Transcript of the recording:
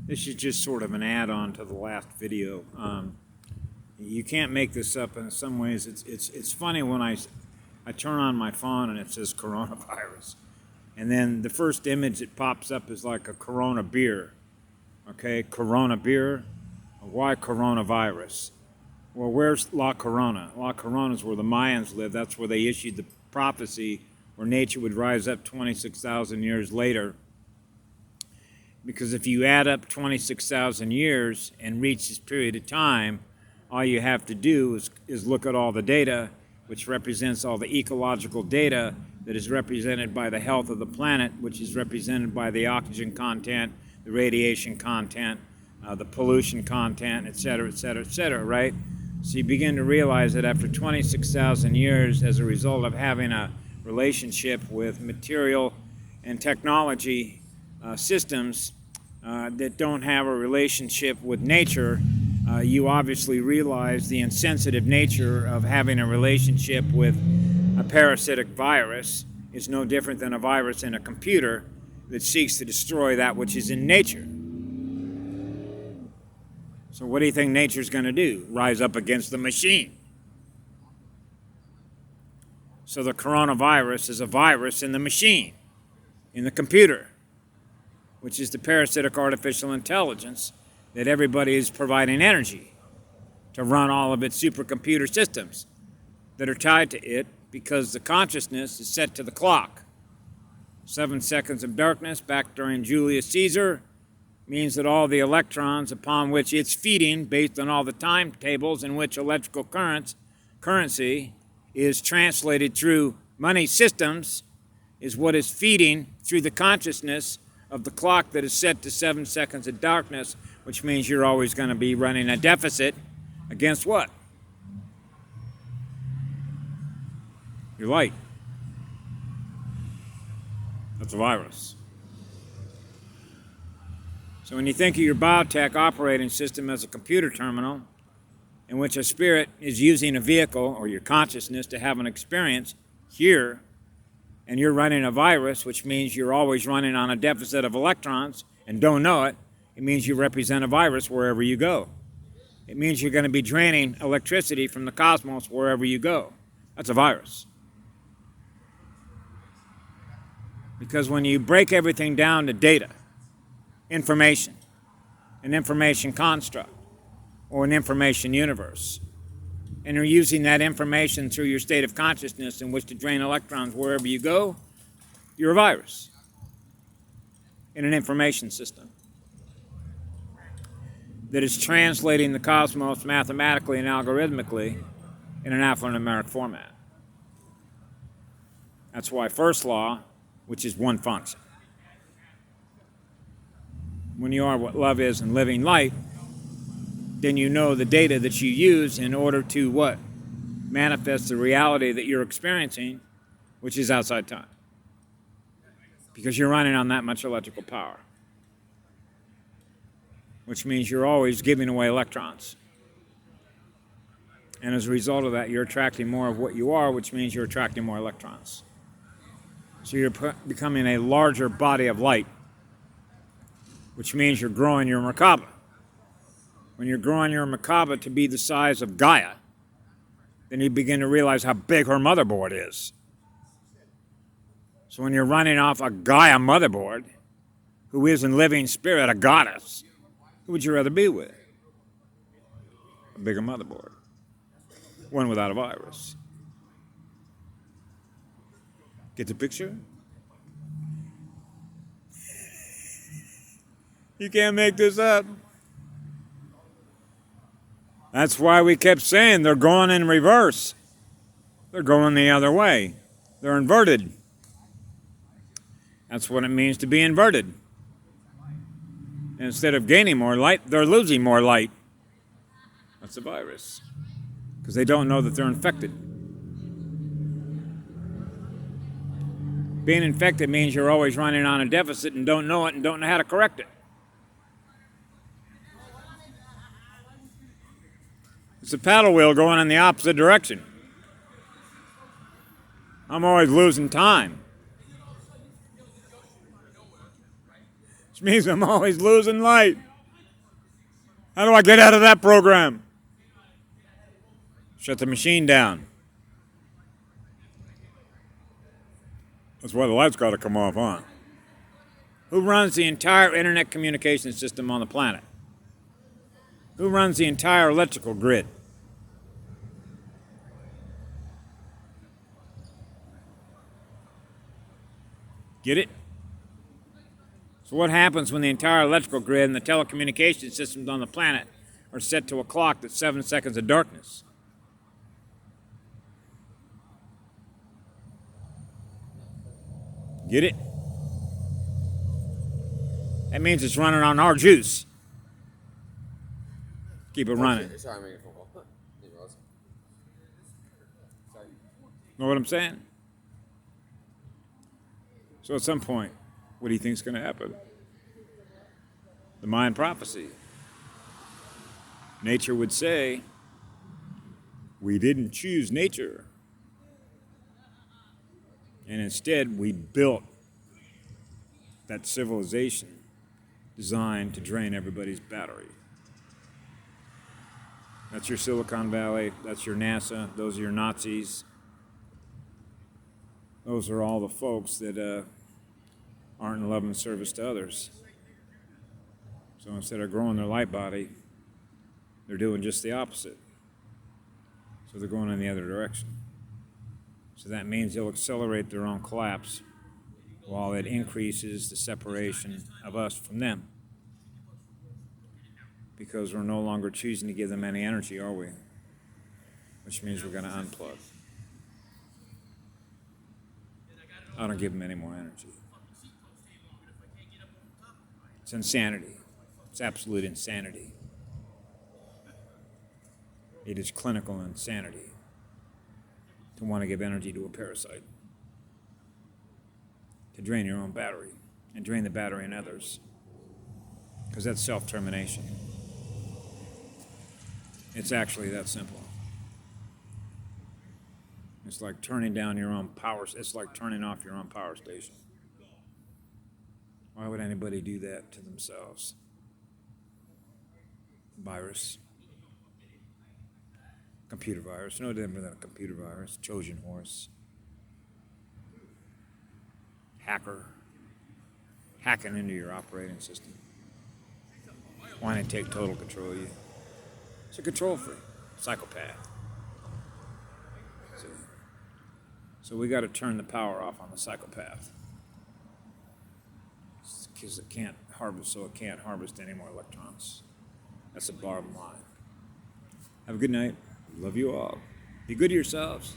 This is just sort of an add-on to the last video. You can't make this up. In some ways, it's funny when I turn on my phone and it says coronavirus, and then the first image that pops up is like a Corona beer. Okay, Corona beer. Why coronavirus? Well, where's La Corona? La Corona is where the Mayans lived. That's where they issued the prophecy where nature would rise up 26,000 years later. Because if you add up 26,000 years and reach this period of time, all you have to do is look at all the data, which represents all the ecological data that is represented by the health of the planet, which is represented by the oxygen content, the radiation content, the pollution content, et cetera, et cetera, et cetera, right? So you begin to realize that after 26,000 years, as a result of having a relationship with material and technology systems that don't have a relationship with nature, you obviously realize the insensitive nature of having a relationship with a parasitic virus is no different than a virus in a computer that seeks to destroy that which is in nature. So what do you think nature's going to do? Rise up against the machine. So the coronavirus is a virus in the machine, in the computer, which is the parasitic artificial intelligence that everybody is providing energy to run all of its supercomputer systems that are tied to it, because the consciousness is set to the clock. 7 seconds of darkness back during Julius Caesar means that all the electrons upon which it's feeding, based on all the timetables in which electrical currency is translated through money systems, is what is feeding through the consciousness of the clock that is set to 7 seconds of darkness, which means you're always going to be running a deficit against what? Your light. That's a virus. So when you think of your biotech operating system as a computer terminal in which a spirit is using a vehicle or your consciousness to have an experience here, and you're running a virus, which means you're always running on a deficit of electrons and don't know it, it means you represent a virus wherever you go. It means you're going to be draining electricity from the cosmos wherever you go. That's a virus. Because when you break everything down to data, information, an information construct, or an information universe, and you're using that information through your state of consciousness in which to drain electrons wherever you go, you're a virus in an information system that is translating the cosmos mathematically and algorithmically in an alphanumeric format. That's why first law, which is one function. When you are what love is and living light, then you know the data that you use in order to what? Manifest the reality that you're experiencing, which is outside time. Because you're running on that much electrical power. Which means you're always giving away electrons. And as a result of that, you're attracting more of what you are, which means you're attracting more electrons. So you're becoming a larger body of light, which means you're growing your Merkaba. When you're growing your Merkaba to be the size of Gaia, then you begin to realize how big her motherboard is. So when you're running off a Gaia motherboard, who is in living spirit a goddess, who would you rather be with? A bigger motherboard. One without a virus. Get the picture? You can't make this up. That's why we kept saying they're going in reverse. They're going the other way. They're inverted. That's what it means to be inverted. And instead of gaining more light, they're losing more light. That's a virus. Because they don't know that they're infected. Being infected means you're always running on a deficit and don't know it and don't know how to correct it. It's a paddle wheel going in the opposite direction. I'm always losing time. Which means I'm always losing light. How do I get out of that program? Shut the machine down. That's why the lights got to come off, huh? Who runs the entire internet communication system on the planet? Who runs the entire electrical grid? Get it? So what happens when the entire electrical grid and the telecommunication systems on the planet are set to a clock that's 7 seconds of darkness? Get it? That means it's running on our juice. Keep it running. Sorry, I'm making a phone call. Sorry. Know what I'm saying? So at some point, what do you think is going to happen? The Mayan prophecy. Nature would say, we didn't choose nature. And instead, we built that civilization designed to drain everybody's battery. That's your Silicon Valley, that's your NASA, those are your Nazis. Those are all the folks that aren't in love and service to others. So instead of growing their light body, they're doing just the opposite. So they're going in the other direction. So that means they'll accelerate their own collapse while it increases the separation of us from them. Because we're no longer choosing to give them any energy, are we? Which means we're going to unplug. I don't give them any more energy. It's insanity. It's absolute insanity. It is clinical insanity to want to give energy to a parasite, to drain your own battery and drain the battery in others, because that's self-termination. It's actually that simple. It's like turning down your own power. It's like turning off your own power station. Why would anybody do that to themselves? Virus. Computer virus. No different than a computer virus. Trojan horse. Hacker. Hacking into your operating system. Wanting to take total control of you. It's a control freak. Psychopath. So we got to turn the power off on the psychopath. Because it can't harvest, so it can't harvest any more electrons. That's the bottom line. Have a good night. Love you all. Be good to yourselves.